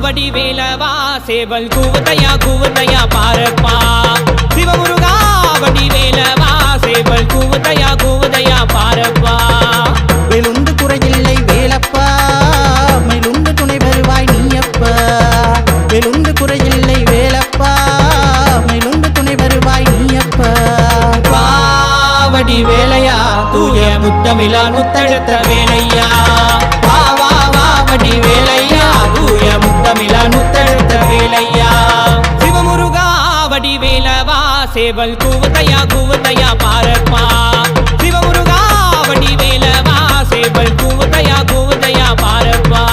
வடிவேலவா சேவல் கூவத்தையா பாரப்பா சிவமுருகா வடிவேலவா சேவல் கூவத்தையா பாரப்பா வெளுந்து குறையில்லை வேலப்பா மேலுந்து துணை வருவாய் நீயப்பா வெளுந்து குறையில்லை வேலப்பா மேலுந்து துணை வருவாய் நீயப்பா வடிவேலையா தூய முத்தமிழா முத்தெடுத்த வேலையா வா வா வா வடிவேலையா தூய முத்தமிழா முத்தெடுத்த வேலையா சிவமுருகா வடிவேலவா சேவல் கூவத்தையா பாரப்பா சிவமுருகா வடிவேலவா சேவல் கூவத்தையா பாரப்பா